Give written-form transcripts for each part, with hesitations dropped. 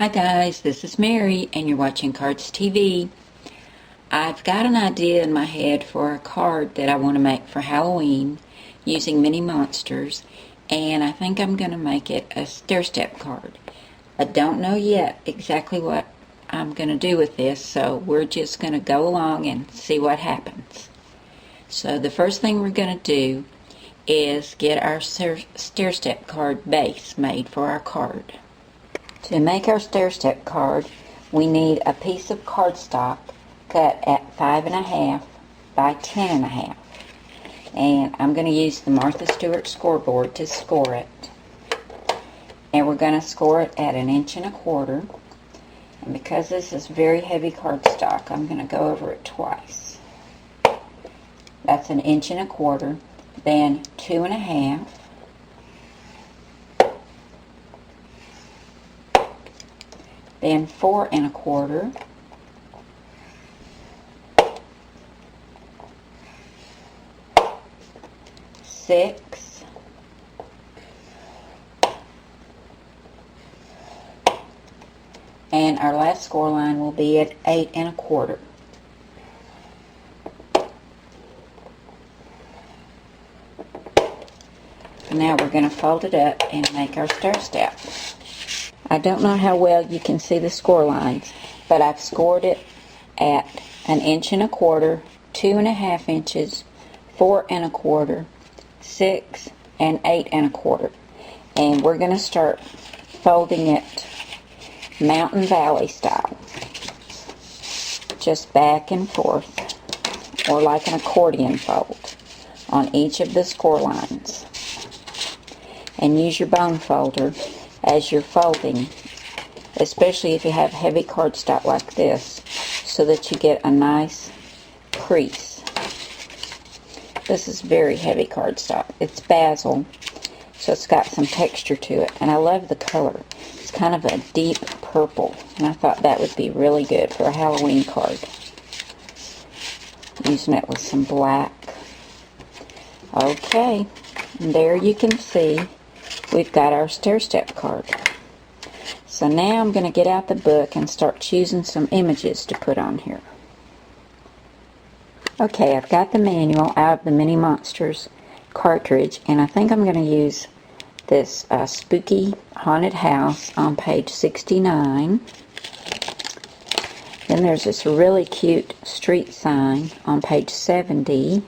Hi guys, this is Mary and you're watching Cards TV. I've got an idea in my head for a card that I want to make for Halloween using mini monsters, and I think I'm going to make it a stair-step card. I don't know yet exactly what I'm going to do with this, so we're just going to go along and see what happens. So the first thing we're going to do is get our stair-step card base made for our card. To make our stair-step card, we need a piece of cardstock cut at 5.5 by 10.5. And I'm going to use the Martha Stewart scoreboard to score it. And we're going to score it at 1.25 inches. And because this is very heavy cardstock, I'm going to go over it twice. That's 1.25 inches, then 2.5. Then 4.25, six, and our last score line will be at 8.25. Now we're going to fold it up and make our stair step. I don't know how well you can see the score lines, but I've scored it at 1.25 inches, 2.5 inches, 4.25, 6, and 8.25. And we're going to start folding it Mountain Valley style. Just back and forth, or like an accordion fold on each of the score lines. And use your bone folder as you're folding, especially if you have heavy cardstock like this, so that you get a nice crease. This is very heavy cardstock. It's basil, so it's got some texture to it, and I love the color. It's kind of a deep purple, and I thought that would be really good for a Halloween card. Using it with some black. Okay, and there you can see we've got our stair-step card. So now I'm going to get out the book and start choosing some images to put on here. Okay, I've got the manual out of the Mini Monsters cartridge, and I think I'm going to use this spooky haunted house on page 69. Then there's this really cute street sign on page 70.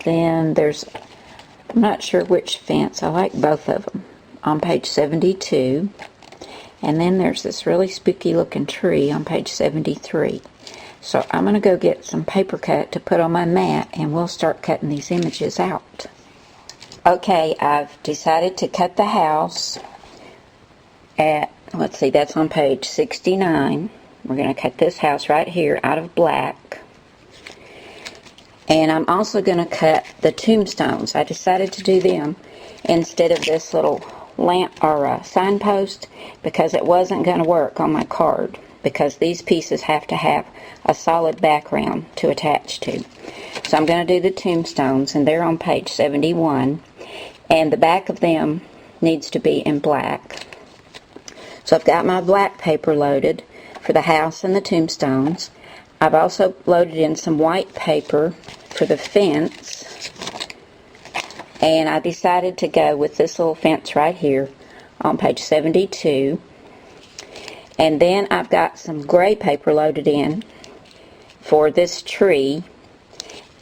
Then there's, I'm not sure which fence, I like both of them, on page 72. And then there's this really spooky looking tree on page 73. So I'm going to go get some paper cut to put on my mat, and we'll start cutting these images out. Okay, I've decided to cut the house at, let's see, that's on page 69. We're going to cut this house right here out of black. And I'm also going to cut the tombstones. I decided to do them instead of this little lamp or signpost, because it wasn't going to work on my card, because these pieces have to have a solid background to attach to. So I'm going to do the tombstones, and they're on page 71, and the back of them needs to be in black. So I've got my black paper loaded for the house and the tombstones. I've also loaded in some white paper for the fence, and I decided to go with this little fence right here on page 72. And then I've got some gray paper loaded in for this tree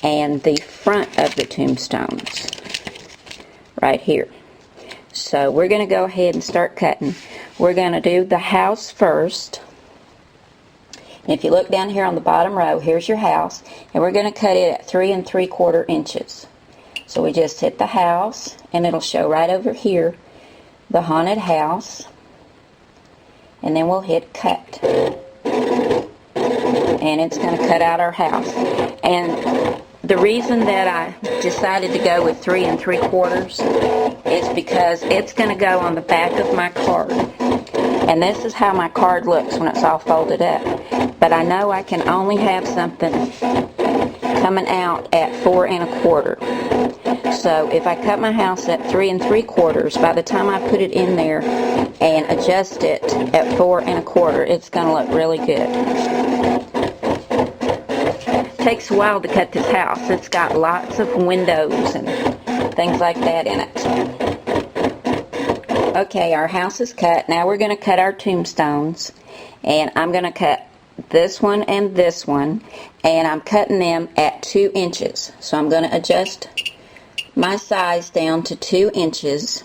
and the front of the tombstones right here. So we're going to go ahead and start cutting. We're going to do the house first. And if you look down here on the bottom row, here's your house, and we're going to cut it at 3 3/4 inches. So we just hit the house, and it'll show right over here the haunted house, and then we'll hit cut, and it's going to cut out our house. And the reason that I decided to go with 3 3/4 is because it's going to go on the back of my card. And this is how my card looks when it's all folded up. But I know I can only have something coming out at 4 1/4. So if I cut my house at 3 3/4, by the time I put it in there and adjust it at 4 1/4, it's going to look really good. It takes a while to cut this house. It's got lots of windows and things like that in it. Okay, our house is cut. Now we're going to cut our tombstones, and I'm going to cut this one and this one, and I'm cutting them at 2 inches. So I'm going to adjust my size down to 2 inches,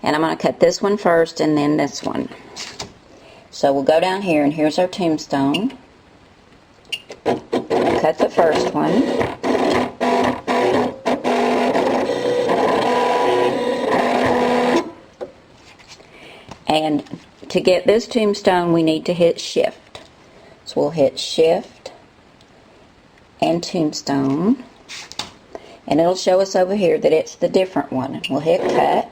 and I'm going to cut this one first and then this one. So we'll go down here, and here's our tombstone. Cut the first one. And to get this tombstone, we need to hit shift. So we'll hit shift and tombstone, and it'll show us over here that it's the different one. We'll hit cut.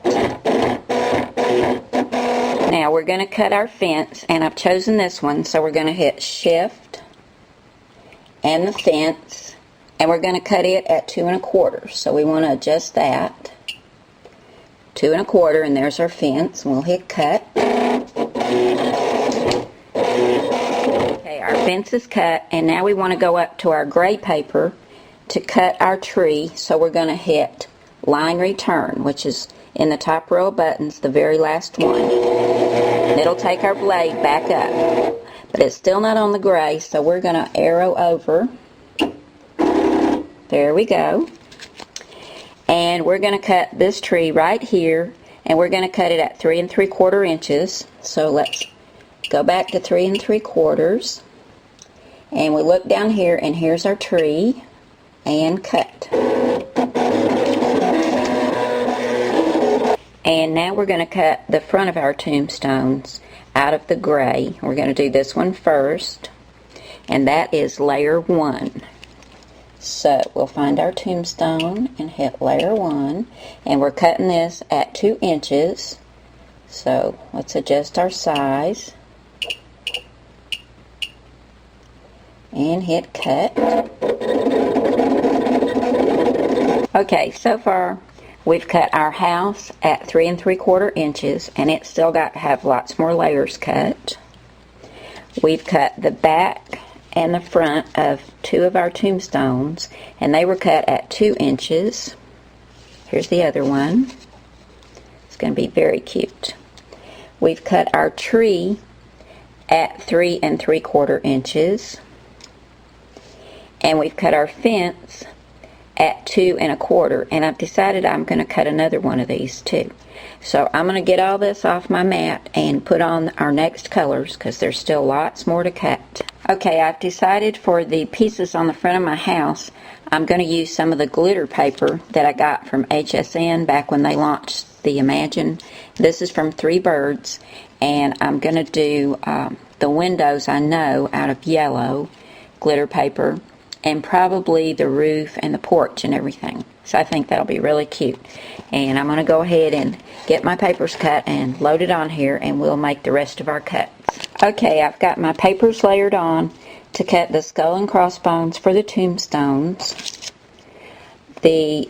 Now we're going to cut our fence, and I've chosen this one, so we're going to hit shift and the fence, and we're going to cut it at 2 1/4. So we want to adjust that 2 1/4, and there's our fence. We'll hit cut. Okay, our fence is cut, and now we want to go up to our gray paper to cut our tree. So we're going to hit line return, which is in the top row of buttons, the very last one. It'll take our blade back up, but it's still not on the gray, so we're going to arrow over. There we go. And we're going to cut this tree right here, and we're going to cut it at 3 3/4 inches. So let's go back to 3 3/4, and we look down here, and here's our tree, and cut. And now we're going to cut the front of our tombstones out of the gray. We're going to do this one first, and that is layer 1. So we'll find our tombstone and hit layer 1, and we're cutting this at 2 inches. So let's adjust our size and hit cut. Okay, so far we've cut our house at 3 3/4 inches, and it's still got to have lots more layers cut. We've cut the back and the front of 2 of our tombstones, and they were cut at 2 inches. Here's the other one. It's going to be very cute. We've cut our tree at 3 3/4 inches, and we've cut our fence at 2 1/4, and I've decided I'm going to cut another one of these too. So I'm going to get all this off my mat and put on our next colors, because there's still lots more to cut. Okay, I've decided for the pieces on the front of my house, I'm going to use some of the glitter paper that I got from HSN back when they launched the Imagine. This is from 3 Birds, and I'm going to do the windows, I know, out of yellow glitter paper, and probably the roof and the porch and everything. So I think that'll be really cute. And I'm going to go ahead and get my papers cut and load it on here, and we'll make the rest of our cuts. Okay, I've got my papers layered on to cut the skull and crossbones for the tombstones, the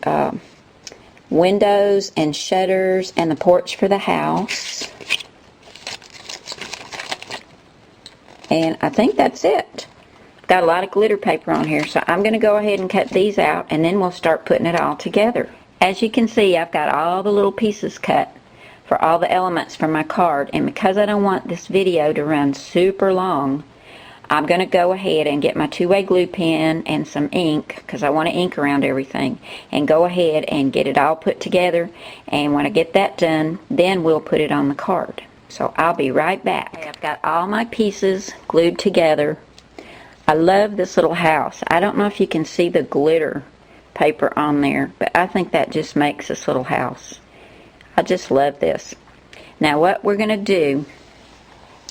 windows and shutters, and the porch for the house. And I think that's it. Got a lot of glitter paper on here, so I'm going to go ahead and cut these out, and then we'll start putting it all together. As you can see, I've got all the little pieces cut for all the elements for my card, and because I don't want this video to run super long, I'm going to go ahead and get my 2-way glue pen and some ink, because I want to ink around everything, and go ahead and get it all put together. And when I get that done, then we'll put it on the card. So I'll be right back. Okay, I've got all my pieces glued together. I love this little house. I don't know if you can see the glitter paper on there, but I think that just makes this little house. I just love this. Now what we're going to do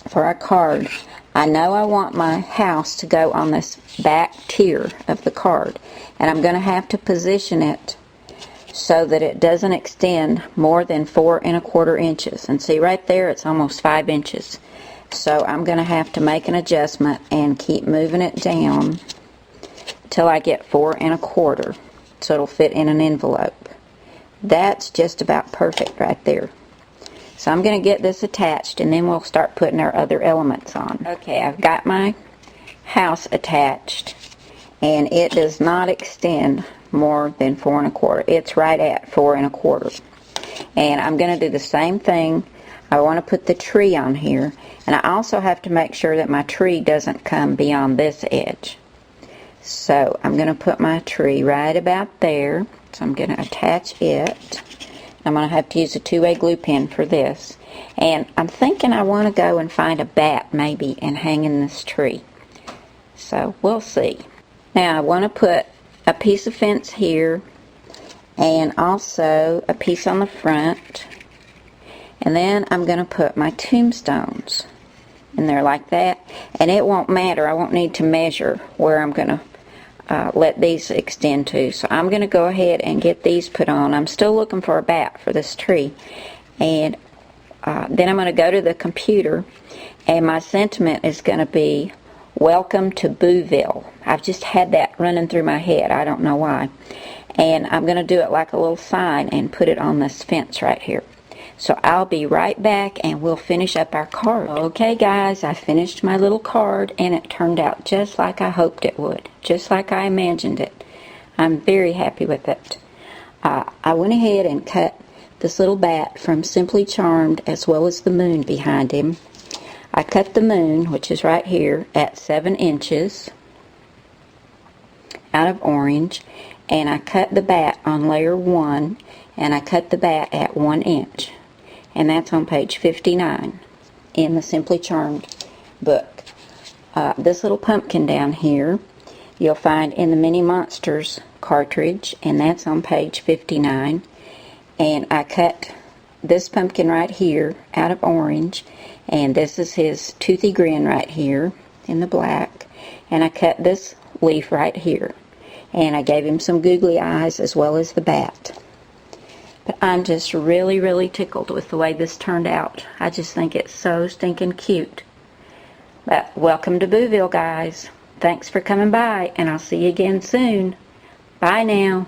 for our card, I know I want my house to go on this back tier of the card, and I'm going to have to position it so that it doesn't extend more than 4 1/4 inches. And see right there, it's almost 5 inches. So I'm going to have to make an adjustment and keep moving it down till I get 4 1/4, so it'll fit in an envelope. That's just about perfect right there. So I'm going to get this attached, and then we'll start putting our other elements on. Okay, I've got my house attached, and it does not extend more than 4 1/4. It's right at 4 1/4. And I'm going to do the same thing. I want to put the tree on here, and I also have to make sure that my tree doesn't come beyond this edge. So I'm going to put my tree right about there. So I'm going to attach it. I'm going to have to use a 2-way glue pen for this. And I'm thinking I want to go and find a bat maybe and hang in this tree. So we'll see. Now I want to put a piece of fence here and also a piece on the front. And then I'm going to put my tombstones in there like that. And it won't matter. I won't need to measure where I'm going to let these extend to. So I'm going to go ahead and get these put on. I'm still looking for a bat for this tree. And then I'm going to go to the computer, and my sentiment is going to be, welcome to Booville. I've just had that running through my head. I don't know why. And I'm going to do it like a little sign and put it on this fence right here. So I'll be right back, and we'll finish up our card. Okay guys, I finished my little card, and it turned out just like I hoped it would. Just like I imagined it. I'm very happy with it. I went ahead and cut this little bat from Simply Charmed, as well as the moon behind him. I cut the moon, which is right here, at 7 inches out of orange, and I cut the bat on layer 1, and I cut the bat at 1 inch. And that's on page 59 in the Simply Charmed book. This little pumpkin down here you'll find in the Mini Monsters cartridge, and that's on page 59. And I cut this pumpkin right here out of orange, and this is his toothy grin right here in the black. And I cut this leaf right here, and I gave him some googly eyes as well as the bat. But I'm just really, really tickled with the way this turned out. I just think it's so stinking cute. But welcome to Booville, guys. Thanks for coming by, and I'll see you again soon. Bye now.